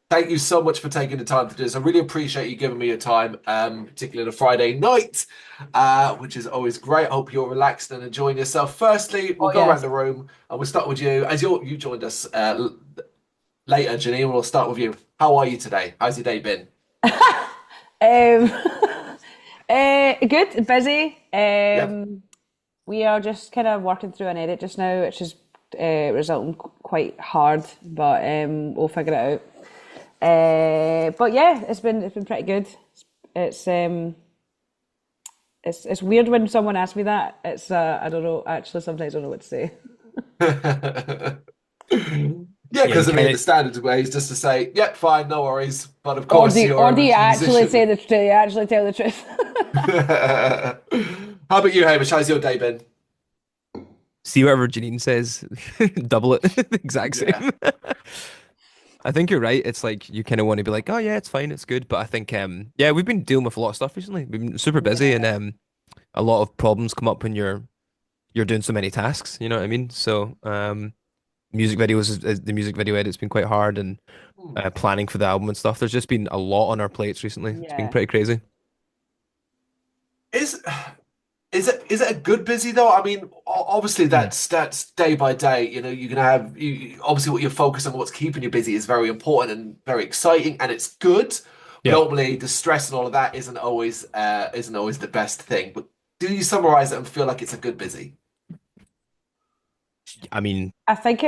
Thank you so much for taking the time to do this. I really appreciate you giving me your time, particularly on a Friday night, which is always great. I hope you're relaxed and enjoying yourself. Firstly, we'll Oh go around yes. the room and we'll start with you. As you joined us later, Janine, we'll start with you. How are you today? How's your day been? Um, good, busy. Yeah. We are just kind of working through an edit just now, which is resulting quite hard, but we'll figure it out. But yeah, it's been pretty good. It's um it's weird when someone asks me that. It's I don't know. Actually, sometimes I don't know what to say. Yeah, Yeah, you because I kind mean, of the standard way is just to say, "Yep, fine, no worries." But of Or course, do or you're do a you actually musician. say do you actually tell the truth? How about you, Hamish? How's your day been? see whatever Janine says, double it, the exact Yeah. same. I think you're right. It's like you kind of want to be like, oh yeah, it's fine, it's good. But I think yeah, we've been dealing with a lot of stuff recently. We've been super busy and Yeah. a lot of problems come up when you're doing so many tasks, you know what I mean? So music videos is the music video edit's been quite hard and Hmm. planning for the album and stuff. There's just been a lot on our plates recently. It's been Yeah. pretty crazy. Is is it a good busy though? I mean, obviously Mm. that's day by day. You know, you can have obviously what you're focused on, what's keeping you busy is very important and very exciting, and it's good. But Yeah. ultimately, the stress and all of that isn't always the best thing. But do you summarize it and feel like it's a good busy? I mean, I think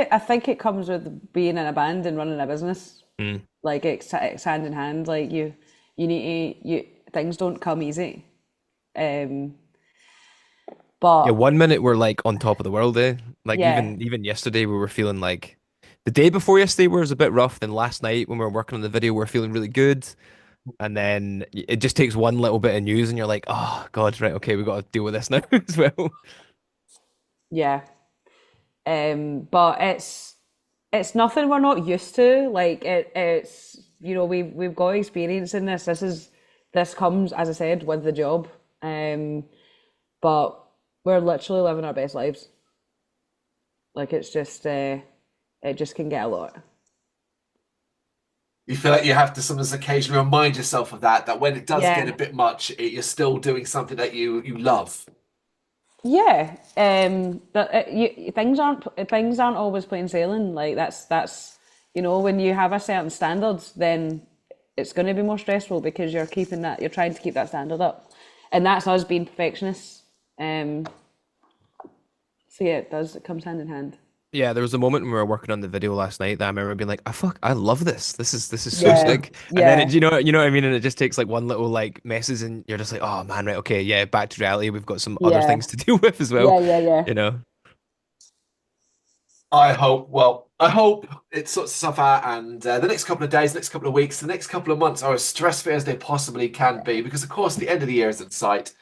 it comes with being in a band and running a business. mm. Like it's hand in hand. Like you need to you things don't come easy. Um, Yeah, but one minute we're like on top of the world, eh? Like yeah, even yesterday we were feeling like the day before yesterday was a bit rough. Then last night when we were working on the video, we're feeling really good. And then it just takes one little bit of news, and you're like, oh God, right, okay, we got to deal with this now as well. yeah. But it's nothing we're not used to. Like it's we've got experience in this. This comes, as I said, with the job. But we're literally living our best lives. Like it just can get a lot. You feel like you have to sometimes occasionally remind yourself of that when it does get a Yeah, bit much, you're still doing something that you love. yeah. But things aren't always plain sailing. Like that's when you have a certain standard, then it's going to be more stressful because you're trying to keep that standard up, and that's us being perfectionists. Um, so yeah, it comes hand in hand. Yeah, there was a moment when we were working on the video last night that I remember being like, "I fuck, I love this. This is so Yeah, sick." And then yeah, you know what I mean? And it just takes like one little like message, and you're just like, "Oh man, right, okay, yeah, back to reality. We've got some other yeah, things to deal with as well." yeah, yeah, yeah. You know? I hope it sorts itself out, and the next couple of days, next couple of weeks, the next couple of months are as stress-free as they possibly can be, because of course the end of the year is in sight.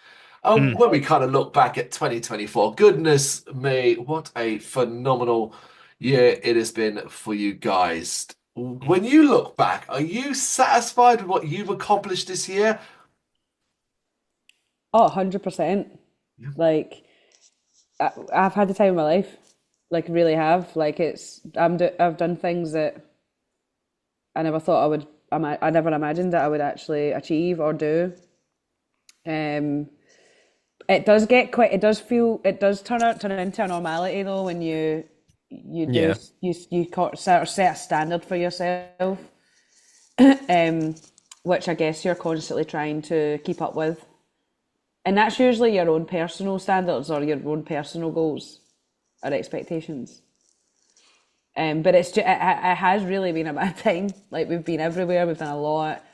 Mm. When we kind of look back at 2024, goodness me, what a phenomenal year it has been for you guys. When you look back, are you satisfied with what you've accomplished this year? Oh, 100%. Like I've had the time of my life. Like really have. Like I've done things that I never thought I would. I never imagined that I would actually achieve or do. Um, it does get quite. It does feel. It does turn into a normality though when you do Yeah. sort of set a standard for yourself, um, which I guess you're constantly trying to keep up with, and that's usually your own personal standards or your own personal goals or expectations. But it has really been a bad time. Like we've been everywhere, we've done a lot.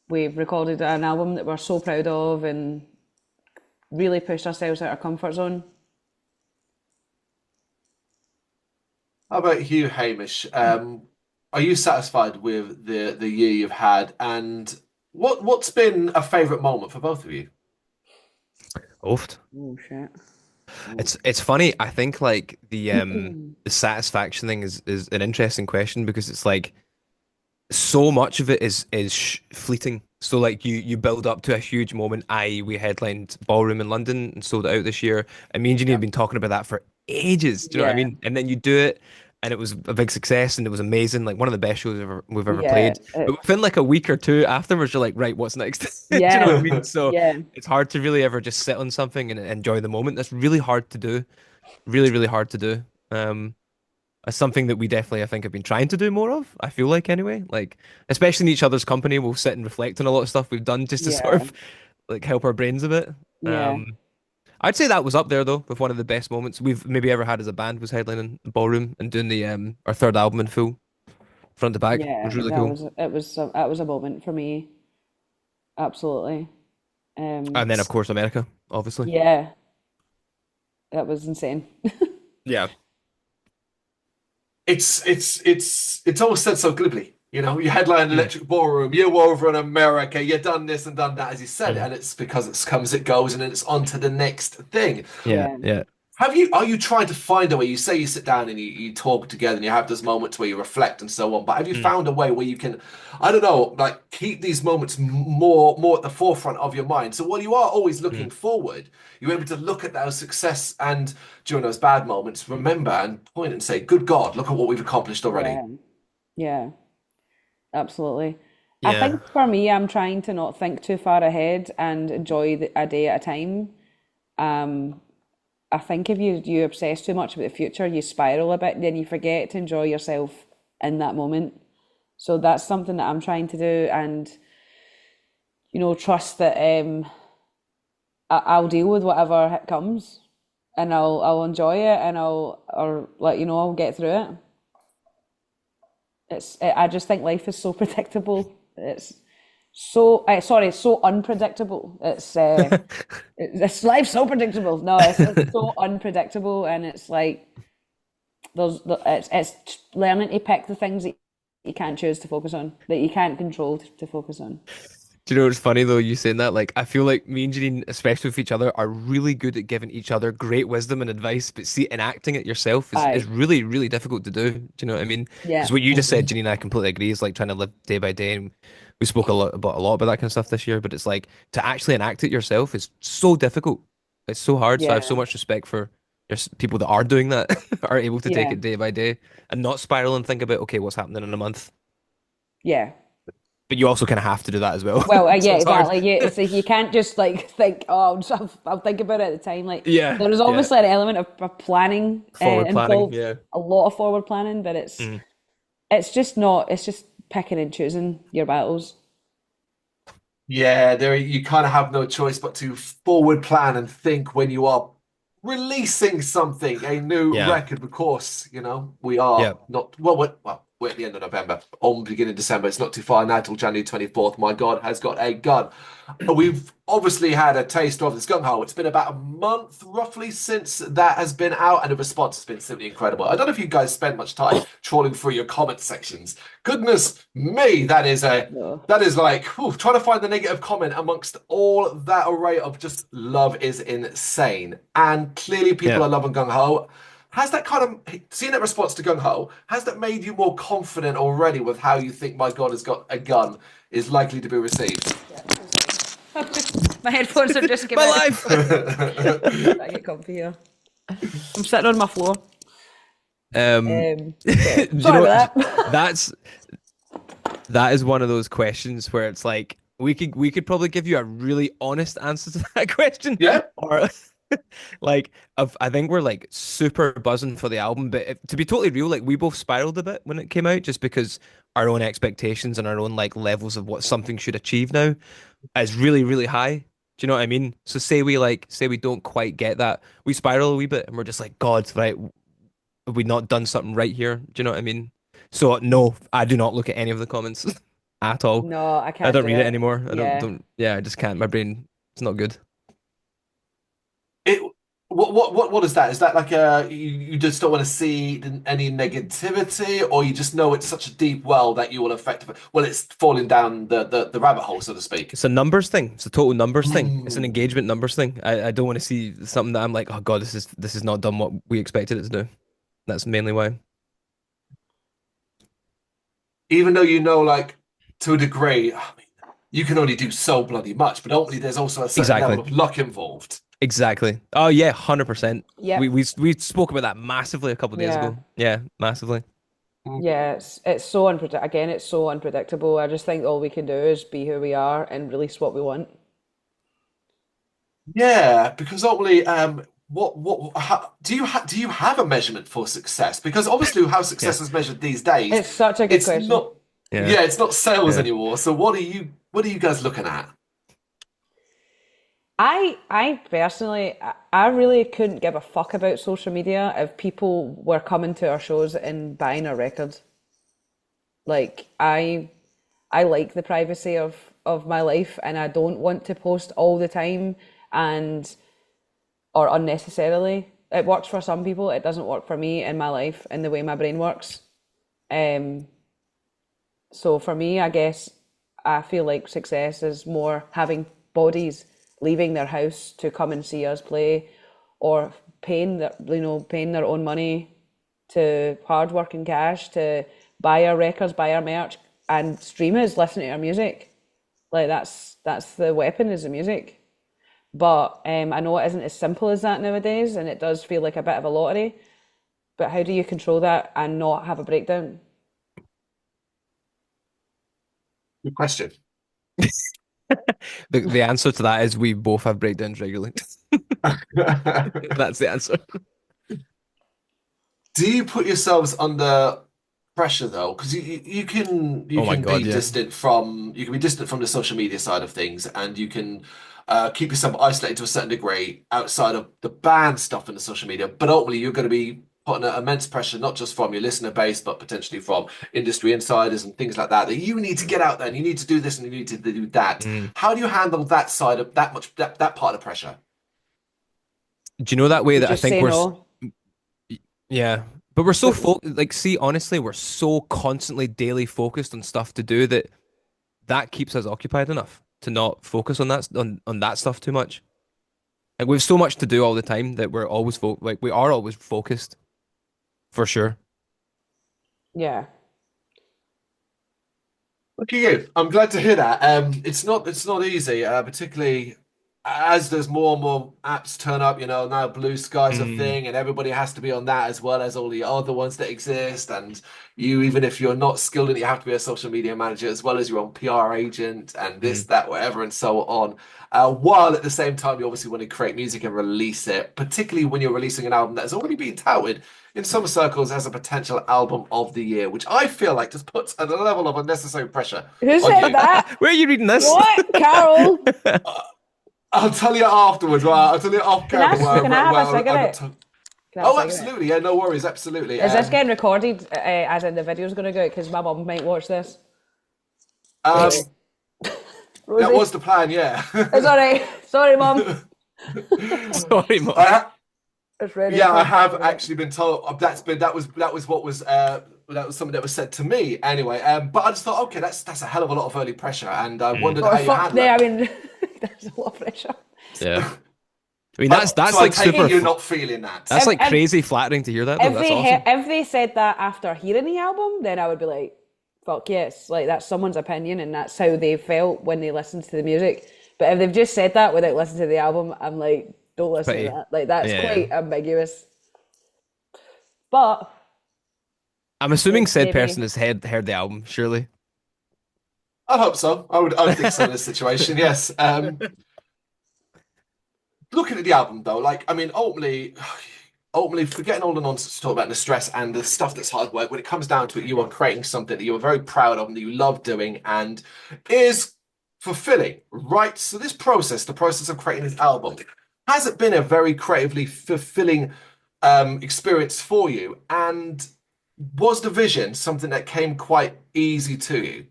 We've recorded an album that we're so proud of and really pushed ourselves out our comfort zone. How about you, Hamish? Are you satisfied with the year you've had, and what's been a favorite moment for both of you? Oft. Oh shit. It's funny. I think like the satisfaction thing is an interesting question because it's like so much of it is fleeting. So like you build up to a huge moment. We headlined Ballroom in London and sold it out this year. And me and Janine have Yeah. been talking about that for ages. Do you know what I Yeah. mean? And then you do it, and it was a big success, and it was amazing, like one of the best shows we've ever Yeah, played. But within like a week or two afterwards, you're like, right, what's next? Do you know what I yeah, mean? So yeah, it's hard to really ever just sit on something and enjoy the moment. That's really hard to do. Really, really hard to do. It's something that we definitely, I think, have been trying to do more of. I feel like anyway, like especially in each other's company, we'll sit and reflect on a lot of stuff we've done just to sort yeah, of like help our brains a bit. yeah, Um, I'd say that was up there though with one of the best moments we've maybe ever had as a band was headlining the ballroom and doing the our third album in full, front to back. It yeah. was really That cool. was that was a moment for me. Absolutely. And then of course America, obviously. Yeah, that was insane. Yeah. It's always said so glibly. You know, you headline Mm, Electric Ballroom, you're over in America, you've done this and done that, as you said, mm. and it's because it comes, it goes, and then it's on to the next thing. Yeah, Yeah, yeah. Are you trying to find a way? You say you sit down and you talk together and you have those moments where you reflect and so on, but have you Mm, found a way where you can, I don't know, like keep these moments more at the forefront of your mind? So while you are always looking mm. forward, you're able to look at those success and during those bad moments, remember and point and say, "Good God, look at what we've accomplished already." yeah, yeah, absolutely. I Yeah. think for me, I'm trying to not think too far ahead and enjoy a day at a time. Um, I think if you obsess too much about the future, you spiral a bit, and then you forget to enjoy yourself in that moment. So that's something that I'm trying to do, and trust that I'll deal with whatever comes, and I'll enjoy it, and I'll get through it. I just think life is so predictable. It's sorry, so unpredictable. It's life's so predictable. No, it's so unpredictable, and it's like it's learning to pick the things that you can't choose to focus on, that you can't control to focus on. Do you know what's funny though, you saying that? Like, I feel like me and Janine, especially with each other, are really good at giving each other great wisdom and advice, but see, enacting it yourself is Aye, really, really difficult to do. Do you know what I mean? yeah, Because what you just said, Janine, I completely agree, is like trying to live day by day. And we spoke a lot about that kind of stuff this year, but it's like to actually enact it yourself is so difficult. It's so hard. So I have so yeah, much respect for people that are doing that, are able to take yeah, it day by day and not spiral and think about, okay, what's happening in a month. yeah. But you also kind of have to do that as well. Well, So yeah, it's hard. exactly. Yeah, it's like you can't just like think, oh, I'll think about it at the time. Like Yeah, there is yeah. obviously an element of planning Forward planning, involved, yeah. a lot of forward planning, but Mm. it's just not. It's just picking and choosing your battles. Yeah, there you kind of have no choice but to forward plan and think when you are releasing something, a new Yeah, record. Of course, you know, we yeah, are not we're at the end of November, on beginning of December. It's not too far now till January 24th. My God has got a gun. We've obviously had a taste of this Gungho. It's been about a month roughly since that has been out, and the response has been simply incredible. I don't know if you guys spend much time trawling through your comment sections. Goodness me, No. that is like trying to find the negative comment amongst all that array of just love is insane. And clearly people yeah. are loving Gung Ho. Has that kind of seeing that response to Gung Ho, has that made you more confident already with how you think My God Has Got a Gun is likely to be received? My headphones have just My given out. life. I get comfy here. I'm sitting on my floor. Do Yeah. you know Sorry what? about that. That is one of those questions where it's like we could probably give you a really honest answer to that question, Yeah. or like I think we're like super buzzing for the album, but to be totally real, like we both spiraled a bit when it came out, just because our own expectations and our own like levels of what something should achieve now is really, really high. Do you know what I mean? So say we don't quite get that, we spiral a wee bit, and we're just like, God, right? Have we not done something right here? Do you know what I mean? So no, I do not look at any of the comments at all. No, I I can't don't do read it it. anymore. I don't Yeah. don't yeah, I just can't. My brain, it's not good. It what is that? Is that like you just don't want to see any negativity, or you just know it's such a deep well that you will affect? Well, it's falling down the rabbit hole, so to speak. It's a numbers thing. It's a total numbers thing. It's an Mm. engagement numbers thing. I don't want to see something that I'm like, oh God, this is not done what we expected it to do. That's mainly why. Even though you know, like to a degree, I mean, you can only do so bloody much, but ultimately there's also a certain level Exactly. of luck involved. Exactly. Oh yeah, 100%. Yep. We spoke about that massively a couple of days Yeah. ago. Yeah, massively. Yeah, it's so again, it's so unpredictable. I just think all we can do is be who we are and release what we want. Yeah, because ultimately, do you have a measurement for success? Because obviously, how Yeah. success is measured these days, It's such a good it's question. not. Yeah. Yeah, it's not sales Yeah. anymore. So what are you guys looking at? I personally, I really couldn't give a fuck about social media if people were coming to our shows and buying our records. Like I like the privacy of my life, and I don't want to post all the time and or unnecessarily. It works for some people, it doesn't work for me in my life and the way my brain works. Um, so for me, I guess I feel like success is more having bodies leaving their house to come and see us play, or paying their own money to hard work and cash to buy our records, buy our merch, and stream us, listen to our music. Like that's the weapon is the music. But I know it isn't as simple as that nowadays, and it does feel like a bit of a lottery. But how do you control that and not have a breakdown? Good question. The answer to that is we both have breakdowns regularly. That's the answer. Do you put yourselves under pressure though? Because you Oh my can God, be yeah. distant from the social media side of things, and you can keep yourself isolated to a certain degree outside of the band stuff in the social media. But ultimately, you're going to be putting immense pressure, not just from your listener base, but potentially from industry insiders and things like that. That you need to get out there, and you need to do this, and you need to do that. Mm. How do you handle that side of that part of pressure? Do you know that way You that I just think say no. yeah, but we're so like, see, honestly, we're so constantly daily focused on stuff to do that keeps us occupied enough to not focus on on that stuff too much. Like we have so much to do all the time that we're always like we are always focused for sure. Yeah. Look at you. I'm glad to hear that. It's not easy, particularly as there's more and more apps turn up. You know, now Blue Sky's a Mm, thing, and everybody has to be on that as well as all the other ones that exist. And you, even if you're not skilled in it, you have to be a social media manager as well as your own PR agent and this, mm, that, whatever, and so on. While at the same time, you obviously want to create music and release it, particularly when you're releasing an album that has already been touted in some circles as a potential album of the year, which I feel like just puts a level of unnecessary pressure Who on said you. that? Where are you reading this? What, Carol? I'll tell you afterwards. Well, I'll tell you off camera Can I have a where I got cigarette? to. Can I have a Oh, cigarette? absolutely. Yeah, no worries. Absolutely. Is this getting recorded? As in the video's going to go out because my mum might watch this. Um, Rosie, that Rosie, was the plan. Yeah. it's all right. Sorry, mum. Sorry, I mom. ha It's ready. yeah, I Have a have cigarette. actually been told that was what was that was something that was said to me anyway. But I just thought, okay, that's a hell of a lot of early pressure, and I Mm, wondered Oh how you fuck! handle Yeah, it. I mean, that's a lot of pressure. yeah. I mean So that's I like take it super. you're not feeling that. That's If, like if crazy flattering to hear that though. if That's awesome. if they said that after hearing the album, then I would be like, fuck yes, like that's someone's opinion and that's how they felt when they listened to the music. But if they've just said that without listening to the album, I'm like, don't listen to Pretty. that. Like that's Yeah. quite ambiguous. But I'm assuming said person maybe has heard the album, surely. I hope so. I would think so in this situation. Yes. Looking at the album though, like I mean, ultimately, forgetting all the nonsense to talk about the stress and the stuff that's hard work. When it comes down to it, you are creating something that you are very proud of and that you love doing and is fulfilling, right? So this process, the process of creating this album, has it been a very creatively fulfilling experience for you? And was the vision something that came quite easy to you?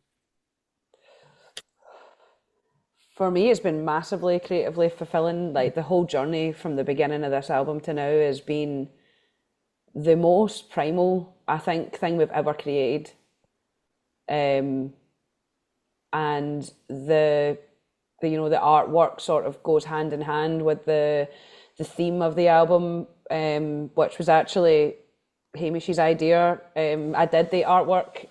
for me, it's been massively creatively fulfilling. Like the whole journey from the beginning of this album to now has been the most primal, I think, thing we've ever created. Um, and the artwork sort of goes hand in hand with the theme of the album, which was actually Hamish's idea. I did the artwork.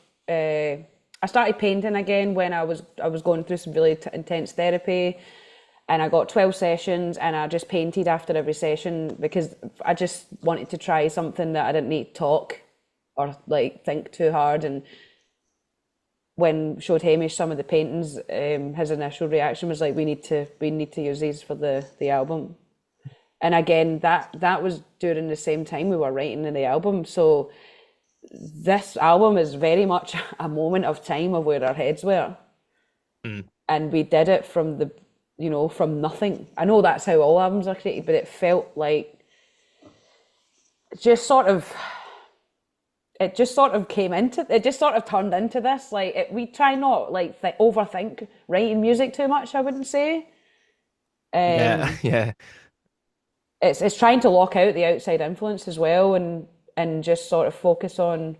I started painting again when I was going through some really intense therapy, And I got 12 sessions, and I just painted after every session because I just wanted to try something that I didn't need to talk or like think too hard. And when showed Hamish some of the paintings, his initial reaction was like, we need to use these for the album. And again, that was during the same time we were writing in the album. So this album is very much a moment of time of where our heads were. And we did it from from nothing. I know that's how all albums are created, but it felt like it just sort of turned into this. Like we try not like overthink writing music too much, I wouldn't say. Yeah. It's trying to lock out the outside influence as well, and just sort of focus on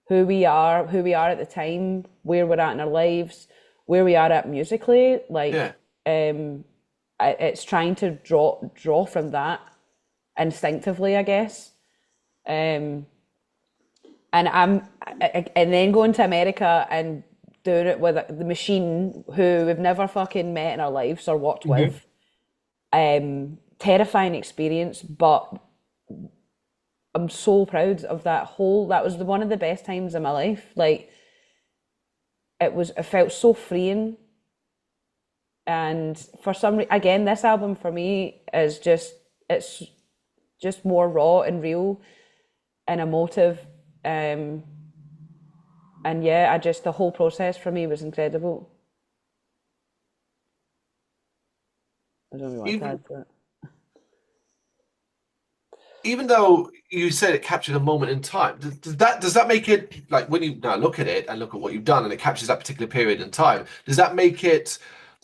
who we are at the time, where we're at in our lives, where we are at musically. Like it's trying to draw from that instinctively, I guess. And then going to America and doing it with the Machine, who we've never fucking met in our lives or worked with. Terrifying experience, but I'm so proud of that was one of the best times in my life. Like it felt so freeing. And for some reason, again, this album for me is it's just more raw and real and emotive. And yeah, the whole process for me was incredible. I don't know what to add to it. Even though you said it captured a moment in time, does that make it, like, when you now look at it and look at what you've done and it captures that particular period in time, does that make it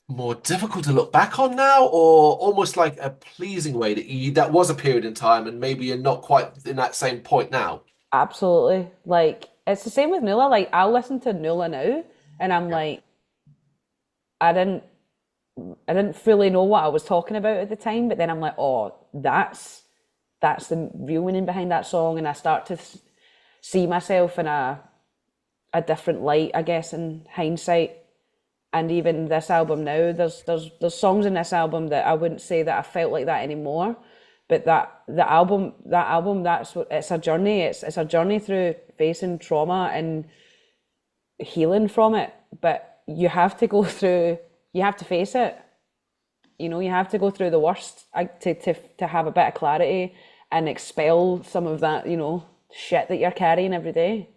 more difficult to look back on now, or almost like a pleasing way that was a period in time and maybe you're not quite in that same point now? Absolutely. Like it's the same with Nuala. Like I'll listen to Nuala now and I'm like, I didn't fully know what I was talking about at the time, but then I'm like, oh, that's the real meaning behind that song, and I start to see myself in a different light, I guess, in hindsight. And even this album now, there's songs in this album that I wouldn't say that I felt like that anymore, but the album it's a journey. It's a journey through facing trauma and healing from it. But you have to face it. You have to go through the worst to have a bit of clarity and expel some of that, shit that you're carrying every day.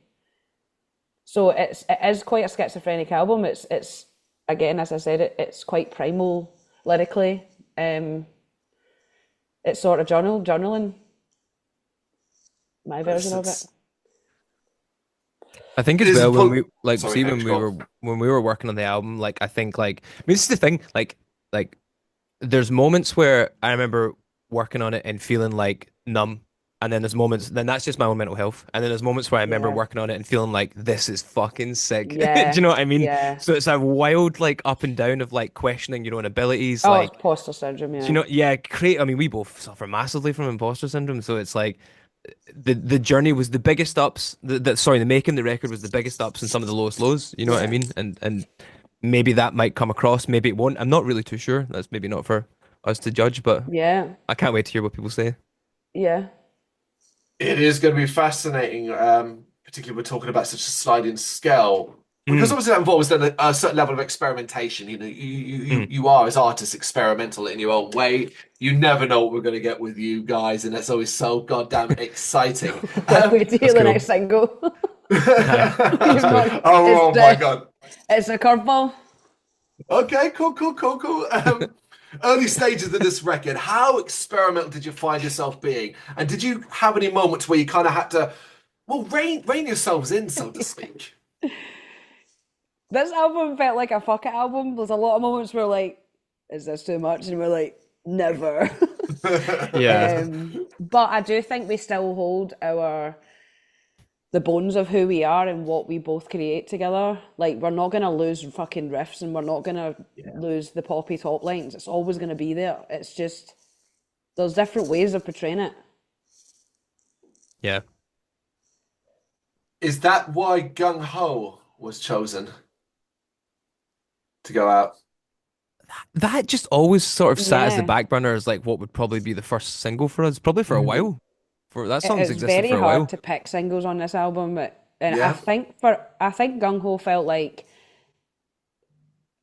So it is quite a schizophrenic album. It's again, as I said, it's quite primal lyrically. It's sort of journaling. My version of it. I think as well when we when we were working on the album, like I think like this is the thing, like there's moments where I remember working on it and feeling like numb, and then there's moments, then that's just my own mental health, and then there's moments where I remember working on it and feeling like this is fucking sick. Do you know what I mean? Yeah. So it's a wild like up and down of like questioning your own abilities. Oh, like it's imposter syndrome, yeah. do you know? Yeah, I mean, we both suffer massively from imposter syndrome, so it's like the journey was the biggest ups. The making the record was the biggest ups and some of the lowest lows. You know what I mean? And maybe that might come across, maybe it won't. I'm not really too sure. That's maybe not for us to judge, but yeah, I can't wait to hear what people say. Yeah. It is going to be fascinating, particularly we're talking about such a sliding scale. Because obviously that involves then a certain level of experimentation. You are as artists experimental in your own way. You never know what we're going to get with you guys, and that's always so goddamn exciting. Wait to hear the next single. Oh my god! It's a curveball. Okay, cool. Early stages of this record, how experimental did you find yourself being? And did you have any moments where you kind of had to, rein yourselves in, so to speak? This album felt like a fuck it album. There's a lot of moments where like, is this too much? And we're like, never. Yeah. But I do think we still hold the bones of who we are and what we both create together. Like, we're not going to lose fucking riffs, and we're not going to lose the poppy top lines. It's always going to be there. It's just, there's different ways of portraying it. Yeah. Is that why Gungho was chosen to go out? that just always sort of sat as the Yeah. back burner as like what would probably be the first single for us, probably for a Mhm. while. For that song's It's existed very for a hard while. to pick singles on this album, and Yeah. I think Gungho felt like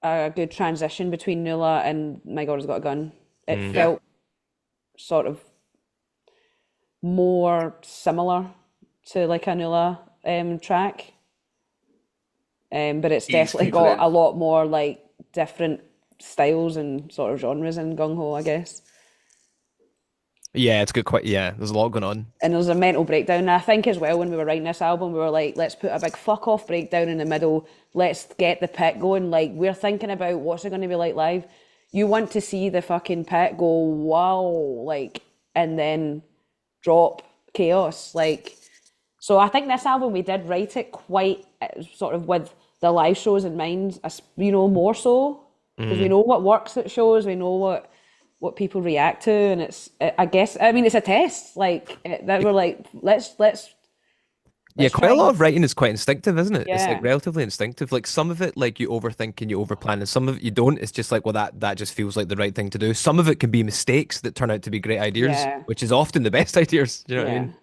a good transition between Nula and My God Has Got a Gun. It Mm. Yeah. felt sort of more similar to like a Nula track, but it's Ease definitely people got in. a lot more like different styles and sort of genres in Gungho, I guess. Yeah, it's good. Quite. Yeah, there's a lot going on. And there's a mental breakdown. And I think as well when we were writing this album, we were like, let's put a big fuck off breakdown in the middle. Let's get the pit going. Like we're thinking about what's it going to be like live. You want to see the fucking pit go wow, like, and then drop chaos. Like, so I think this album we did write it quite sort of with the live shows in mind. More so because we Mm. know what works at shows. We know what people react to, and I guess I mean it's a test like that we're like Yeah, let's quite a try lot and of writing is quite instinctive, isn't it? It's like yeah relatively instinctive. Like some of it, like you overthink and you overplan, and some of it you don't. It's just like, well, that just feels like the right thing to do. Some of it can be mistakes that turn out to be great ideas, yeah which is often the best ideas. Do you know what I yeah mean?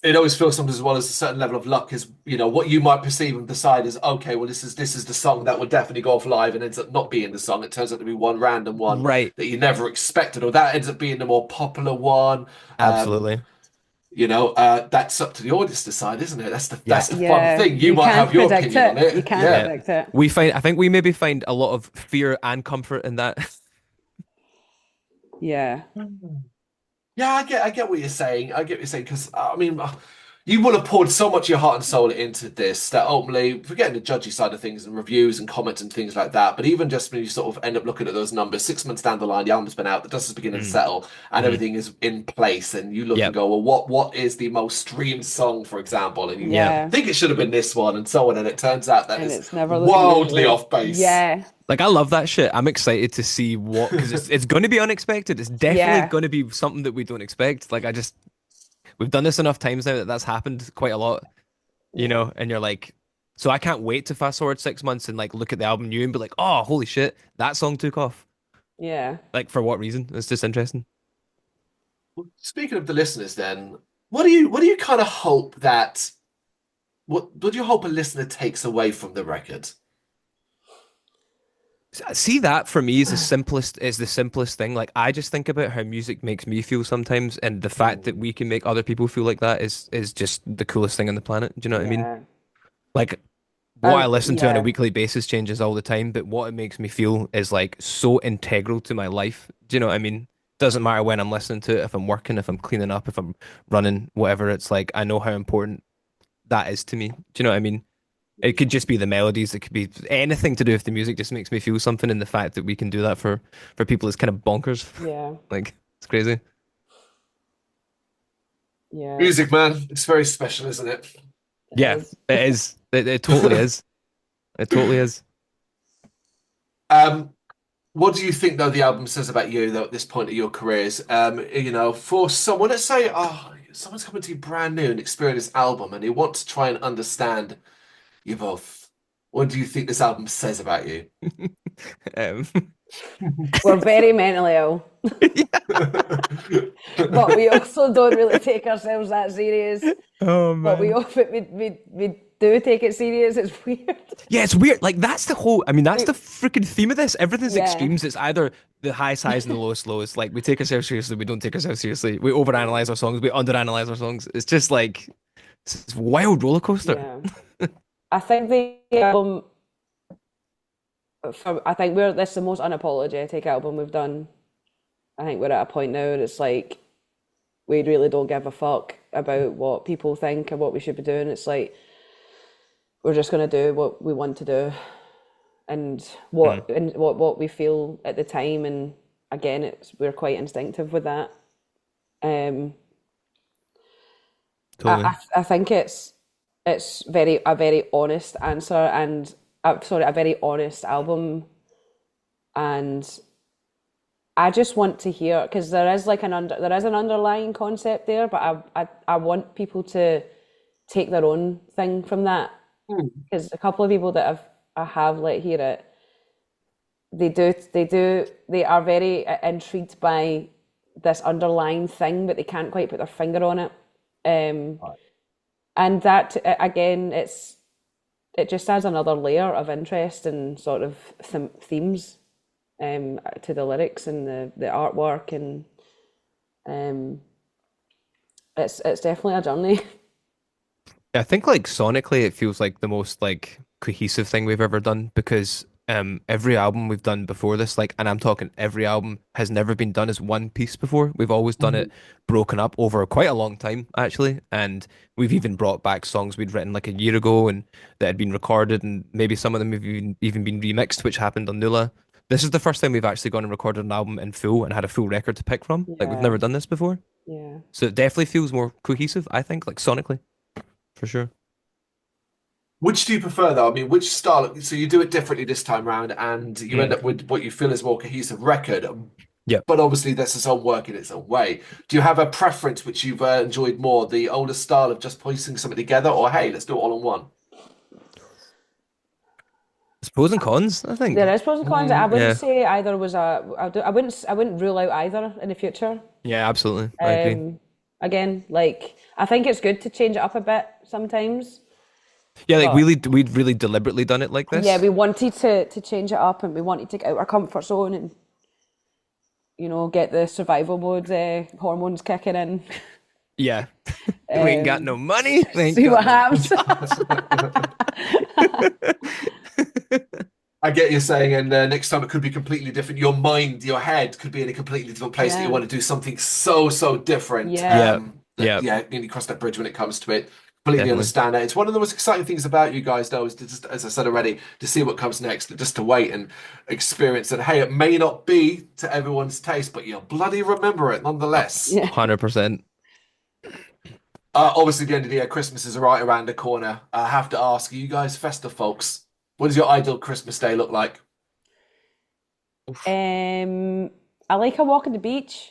It always feels sometimes as well as a certain level of luck is, what you might perceive and decide is, okay, well, this is the song that would definitely go off live and ends up not being the song. It turns out to be one random one Right. that you never expected, or that ends up being the more popular one. Um, Absolutely. that's up to the audience to decide, isn't it? Yeah. That's the fun yeah thing. You you might can't have your predict opinion on it you it. can't Yeah. Yeah. predict it I think we maybe find a lot of fear and comfort in that. yeah Yeah, I get what you're saying. I get what you're saying because I mean, you will have poured so much of your heart and soul into this that ultimately, forgetting the judgy side of things and reviews and comments and things like that, but even just when you sort of end up looking at those numbers, 6 months down the line, the album's been out, the dust is beginning to Mm. settle, and Hmm. everything is in place, and you look and Yep. go, well, what is the most streamed song, for example, and you Yeah. yeah think it should have been this one, and so on, and it turns out that and it's it's never wildly usually off base. yeah Like I love that shit. I'm excited to see what because it's going to be unexpected. It's definitely yeah going to be something that we don't expect. Like we've done this enough times now that that's happened quite a lot, yeah and you're like, so I can't wait to fast forward 6 months and like look at the album new and be like, oh, holy shit, that song took off. yeah Like for what reason? It's just interesting. Speaking of the listeners, then, what do you kind of hope that what do you hope a listener takes away from the record? See that for me is the simplest thing. Like I just think about how music makes me feel sometimes, and the fact that Mm. we can make other people feel like that is just the coolest thing on the planet. Do you know what I mean? yeah Like what I listen to on a yeah weekly basis changes all the time, but what it makes me feel is like so integral to my life. Do you know what I mean? Doesn't matter when I'm listening to it, if I'm working, if I'm cleaning up, if I'm running, whatever. It's like I know how important that is to me. Do you know what I mean? It could just be the melodies. It could be anything to do with the music. Just makes me feel something. And the fact that we can do that for people is kind of bonkers. yeah Like it's crazy. yeah Music, man, it's very special, isn't it? it Yeah, is it is. It totally is. It totally is. Um, what do you think though the album says about you though at this point of your careers? For someone, let's say, someone's coming to you brand new and experience this album, and they want to try and understand you both. What do you think this album says about you? Um, we're very mentally ill but we also don't really take ourselves that serious. oh But we man. often we do take it serious. It's weird. Yeah, it's weird. Like that's the whole. I mean, that's We, the freaking theme of this. Everything's yeah, extremes. It's either the highest highs and the lowest lows. Like we take ourselves seriously, we don't take ourselves seriously. We overanalyze our songs, we underanalyze our songs. It's just like it's a wild roller coaster. yeah. I think the album. I think this is the most unapologetic album we've done. I think we're at a point now where it's like we really don't give a fuck about what people think and what we should be doing. It's like we're just gonna do what we want to do and Mm, what we feel at the time. And again, we're quite instinctive with that. Um, totally. I think it's a very honest answer and sorry, a very honest album. And I just want to hear because there is like there is an underlying concept there, but I want people to take their own thing from that Hmm. because a couple of people that I have let hear it They are very intrigued by this underlying thing, but they can't quite put their finger on it. Um, and that again, it just adds another layer of interest and sort of themes to the lyrics and the artwork, and um, it's definitely a journey. I think like sonically it feels like the most like cohesive thing we've ever done because every album we've done before this, like, and I'm talking every album has never been done as one piece before. We've always done it broken up over quite a long time actually, and we've even brought back songs we'd written like a year ago and that had been recorded, and maybe some of them have even been remixed, which happened on Nula. This is the first time we've actually gone and recorded an album in full and had a full record to pick from. Like we've Yeah, never done this before. yeah. So it definitely feels more cohesive, I think, like sonically, for sure. Which do you prefer, though? I mean, which style? So you do it differently this time round, and you end Mm. up with what you feel is more cohesive record. Yeah. But obviously, that's its own work in its own way. Do you have a preference which you've enjoyed more, the older style of just piecing something together, or hey, let's do it all in one? It's pros and cons, I think. There is pros and cons. I wouldn't Yeah. say either was I wouldn't rule out either in the future. Yeah, absolutely. I agree. Again, like I think it's good to change it up a bit sometimes. Yeah, like But we'd really deliberately done it like yeah, this. we wanted to change it up, and we wanted to get out our comfort zone and get the survival mode hormones kicking in. Yeah. We ain't got no money. We ain't See what got happens. I get you saying, and next time it could be completely different. Your mind, your head could be in a completely different place that you Yeah, want to do something so, so different. yeah, Yeah. Yeah, Yeah, you need to cross that bridge when it comes to it. Completely definitely. understand it. It's one of the most exciting things about you guys, though, is to just, as I said already, to see what comes next, just to wait and experience it. Hey, it may not be to everyone's taste, but you'll bloody remember it nonetheless. yeah. 100%. Obviously, the end of the year, Christmas is right around the corner. I have to ask, are you guys festive folks? What does your ideal Christmas day look like? I like a walk on the beach.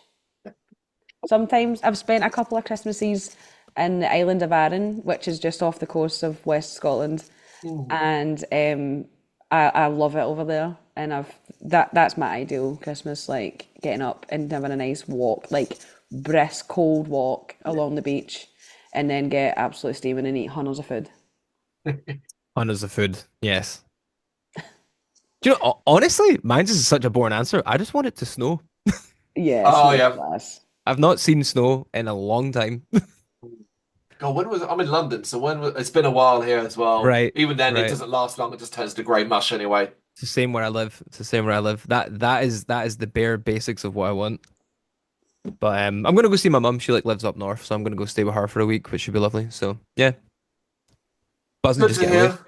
Sometimes I've spent a couple of Christmases in the island of Arran, which is just off the coast of West Scotland, Mm. and I love it over there. And that's my ideal Christmas, like getting up and having a nice walk, like brisk cold walk along the beach, and then get absolutely steaming and eat hundreds of food. Hundreds of food. Yes. Do you know, honestly, mine's is such a boring answer. I just want it to snow. Yeah, Oh, snow yeah. class. I've not seen snow in a long time. God, when was I'm in London, so it's been a while here as well. Right, Even then, it right. doesn't last long. It just turns to grey mush anyway. It's the same where I live. It's the same where I live. That is the bare basics of what I want. But I'm gonna go see my mum. She like lives up north, so I'm gonna go stay with her for a week, which should be lovely. So yeah, buzzing Good just to getting away. hear.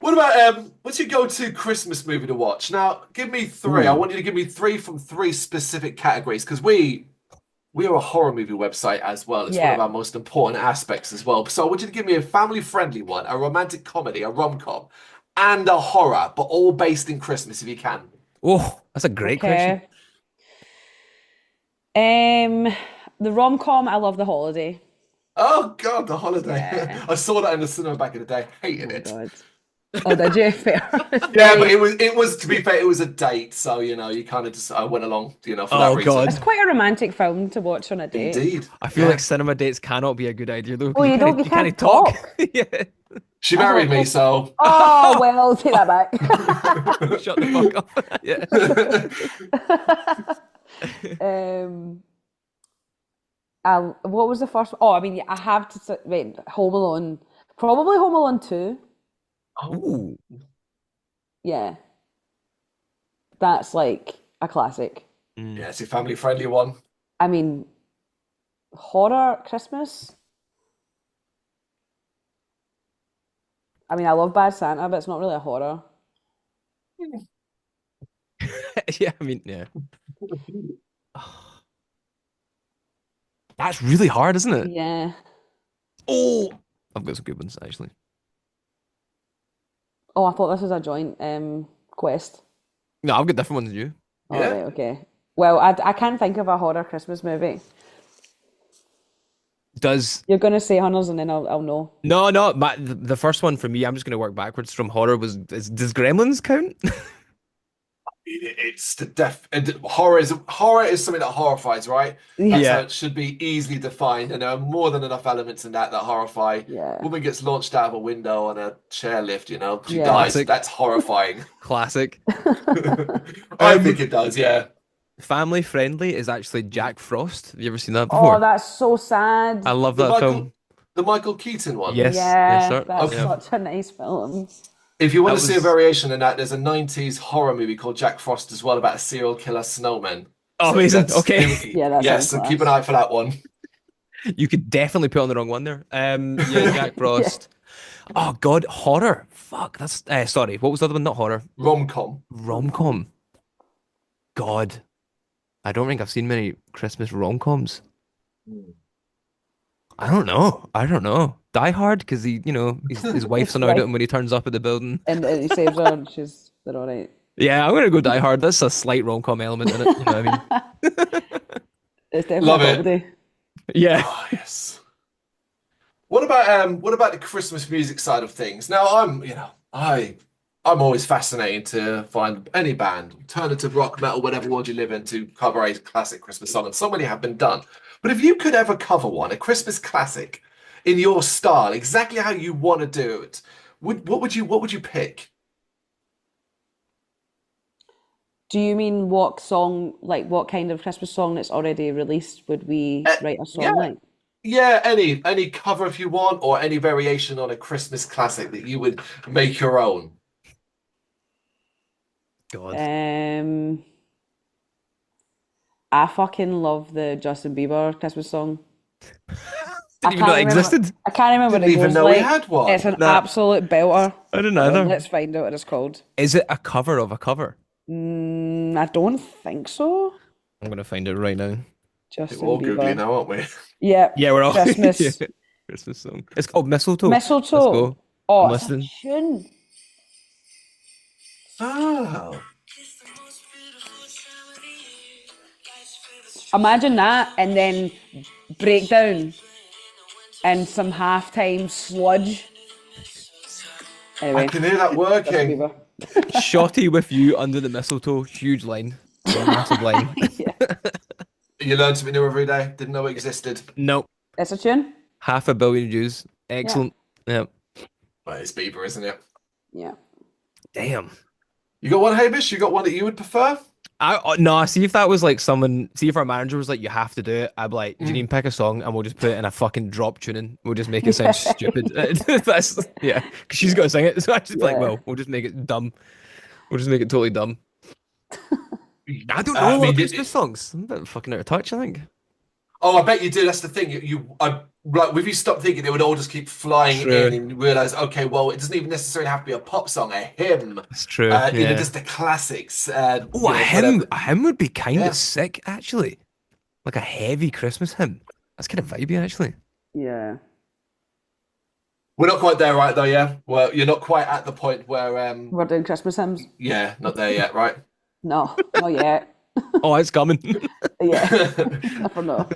What about what's your go-to Christmas movie to watch? Now, give me three. I Ooh. want you to give me three from three specific categories because we are a horror movie website as well. It's one of Yeah. our most important aspects as well. So I want you to give me a family-friendly one, a romantic comedy, a rom-com, and a horror, but all based in Christmas if you can. Oh, that's a great question. Okay. Um, the rom-com, I love The Holiday. Oh God, The Holiday. Yeah. I saw that in the cinema back in the day. Oh Hated my it. God. Oh, did you? Fair. Yeah, but Very. it was to be fair, it was a date, so you kind of just I went along, for that Oh reason. It's God. quite a romantic film to watch on a date. Indeed. I feel like Yeah. cinema dates cannot be a good idea though, Oh, because you you can't can't talk. talk. Yeah. She That's married what. me, so Oh well, take that back. Shut the fuck up. Yeah. um, what was the first? Oh, I mean, yeah, I have to wait. Home Alone, probably Home Alone 2. Oh, Ooh. Yeah, that's like a classic. Mm. yeah, it's a family friendly one. I mean, horror Christmas. I mean, I love Bad Santa, but it's not really a horror. Yeah, I mean, yeah. That's really hard, isn't it? Yeah. Oh, I've got some good ones actually. Oh, I thought this was a joint quest. No, I've got different ones than you. All Yeah. right, okay. Well, I can't think of a horror Christmas movie. Does You're gonna say Hunters, and then I'll know. no, the first one for me, I'm just gonna work backwards from horror does Gremlins count? It's the horror is something that horrifies, right? That's Yeah. how Yeah. it should be easily defined, and there are more than enough elements in that horrify. Yeah. Woman gets launched out of a window on a chairlift, she Yeah. dies. Classic. That's horrifying. Classic. I think it does, yeah. Family friendly is actually Jack Frost. Have you ever seen that Oh, before? that's so sad. I love The that Michael film. the Michael Keaton one. Yes, yes, Yeah, sir. that's Okay. Yeah. such a nice film. If you want That to see a was. variation in that, there's a 90s horror movie called Jack Frost as well about a serial killer snowman. Oh, So amazing. that's Okay. Yeah, that yes, sounds so keep an class. eye for that one. You could definitely put on the wrong one there. Yeah, Jack Yeah. Frost. Oh God, horror. Fuck, that's sorry. What was the other one? Not horror. Rom-com. Rom-com. God, I don't think I've seen many Christmas rom-coms. I don't know. I don't know. Die Hard because his wife's It's annoyed at like, him when he turns up at the building. and he saves her, and they're all right. Yeah, I'm gonna go Die Hard. That's a slight rom-com element in it. You know what I mean? It's definitely Love a it. comedy. Yeah. Oh, yes. What about the Christmas music side of things? Now I'm always fascinated to find any band, alternative rock, metal, whatever world you live in, to cover a classic Christmas song, and so many have been done. But if you could ever cover one, a Christmas classic, in your style, exactly how you want to do it, what would you pick? Do you mean what song, like what kind of Christmas song that's already released would we write a Yeah, song like? yeah, any cover if you want, or any variation on a Christmas classic that you would make your own. God. I fucking love the Justin Bieber Christmas song. Didn't even know that existed. I can't remember what Didn't it even goes know we like. had one. It's an Nah. absolute belter. I didn't Hold on, either. let's find out what it's called. Is it a cover of a cover? I don't think so. I'm gonna find it right now. Justin We're all googly Bieber. now, aren't we? Yeah, Yeah, we're all Christmas. Yeah. Christmas song. It's called Mistletoe. Mistletoe. Let's go. Oh, I'm it's a listening. tune. Oh, Imagine that, and then breakdown and some halftime sludge. Anyway, I can hear that Justin working. Bieber. Shotty with you under the mistletoe. Huge line. Yeah, massive line. Yeah, You learn something new every day. Didn't know it existed. Nope. it's a tune. 500 million views. Excellent. Yeah. Well, it's Bieber, isn't it? Yeah. Damn. You got one, Hamish? You got one that you would prefer? No, see if that was like someone, see if our manager was like, you have to do it. I'd be like, Janine, pick a song and we'll just put it in a fucking drop tuning. We'll just make it sound stupid. That's, yeah, because she's got to sing it. So I just like, Yeah. well, we'll just make it dumb. We'll just make it totally dumb. I don't know I a lot mean, of Christmas songs. I'm a bit fucking out of touch, I think. Oh, I bet you do. That's the thing. Like, if you stop thinking, it would all just keep flying True. in, and you realize, okay, well, it doesn't even necessarily have to be a pop song, a hymn. That's true. You know, Yeah. just the classics. Oh, a hymn. A hymn would be kind Yeah. of sick, actually. Like a heavy Christmas hymn. That's kind of vibey, actually. Yeah. We're not quite there, right? Though, yeah. Well, you're not quite at the point where, We're doing Christmas hymns. yeah, not there yet, right? No, not yet. Oh, it's coming. Yeah, never know.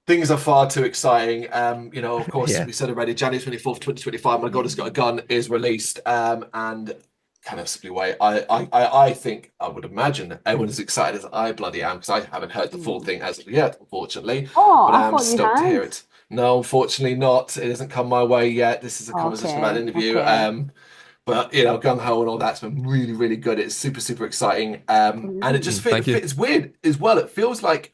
Things are far too exciting. Of course, Yeah. we said already, January 24th, 2025, My God Has Got a Gun is released. And kind of simply wait. I think, I would imagine everyone is excited as I bloody am, because I haven't heard the full thing as of yet, unfortunately. Oh, But I I'm thought you stoked to hear had. it. No, unfortunately not. It hasn't come my way yet. This is a conversation about an interview. Okay. But Gungho and all that's been really, really good. It's super, super exciting. And it just Thank you. it's weird as well. It feels like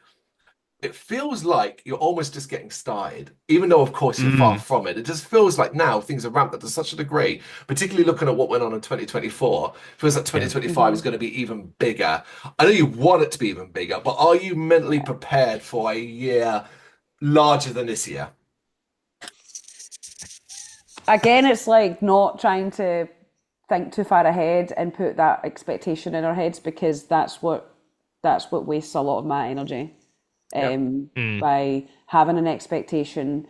you're almost just getting started, even though of course you're far from it. It just feels like now things are ramped up to such a degree, particularly looking at what went on in 2024. Feels like 2025 is going to be even bigger. I know you want it to be even bigger, but are you mentally prepared for a year larger than this year? Again, it's like not trying to think too far ahead and put that expectation in our heads, because that's what wastes a lot of my energy. By having an expectation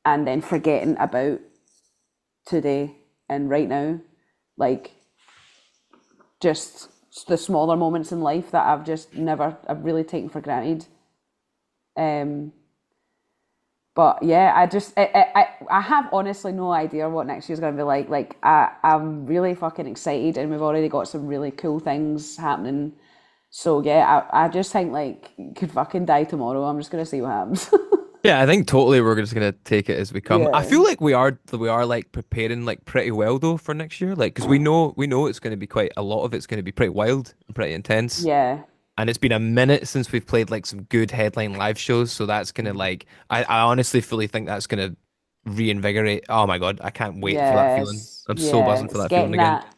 and then forgetting about today and right now, like just the smaller moments in life that I've really taken for granted. But yeah, I have honestly no idea what next year's going to be like. Like, I'm really fucking excited, and we've already got some really cool things happening. So yeah, I just think like you could fucking die tomorrow. I'm just gonna see what happens. Yeah, I think totally we're just gonna take it as we come. I Yeah. feel like we are like preparing like pretty well though for next year, like because we know it's going to be quite a lot of it's going to be pretty wild and pretty intense. Yeah. And it's been a minute since we've played like some good headline live shows, so that's gonna like I honestly fully think that's gonna reinvigorate. Oh my God, I can't wait for that feeling. Yes. I'm so Yeah. buzzing for It's that feeling getting again. that.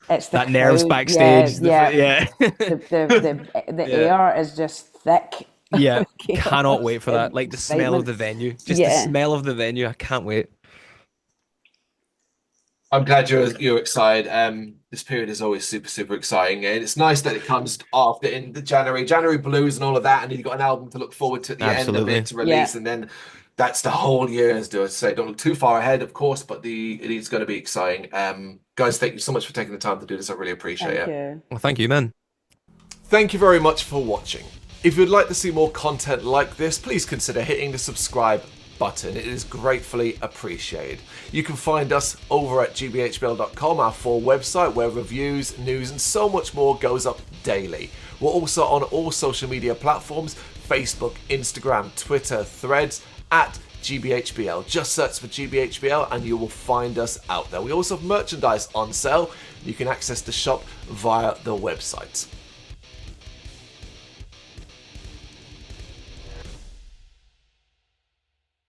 It's the That nerves crowd. Yeah. backstage. Yeah. Yeah. The Yeah. air is just thick. Yeah. Cannot Chaos wait for that. and Like the smell of excitement. the venue. Just the Yeah. smell of the venue. I can't wait. I'm glad you're excited. This period is always super, super exciting, and it's nice that it comes after in the January blues and all of that, and you've got an album to look forward to at the end of Absolutely. it to Yeah. release, and then that's the whole year, as do I say. Don't look too far ahead, of course, but it is going to be exciting. Guys, thank you so much for taking the time to do this. I really appreciate Thank it. you. Well, thank you, man. Thank you very much for watching. If you'd like to see more content like this, please consider hitting the subscribe button. It is gratefully appreciated. You can find us over at gbhbl.com, our full website where reviews, news and so much more goes up daily. We're also on all social media platforms, Facebook, Instagram, Twitter, Threads, at GBHBL. Just search for GBHBL and you will find us out there. We also have merchandise on sale. You can access the shop via the website.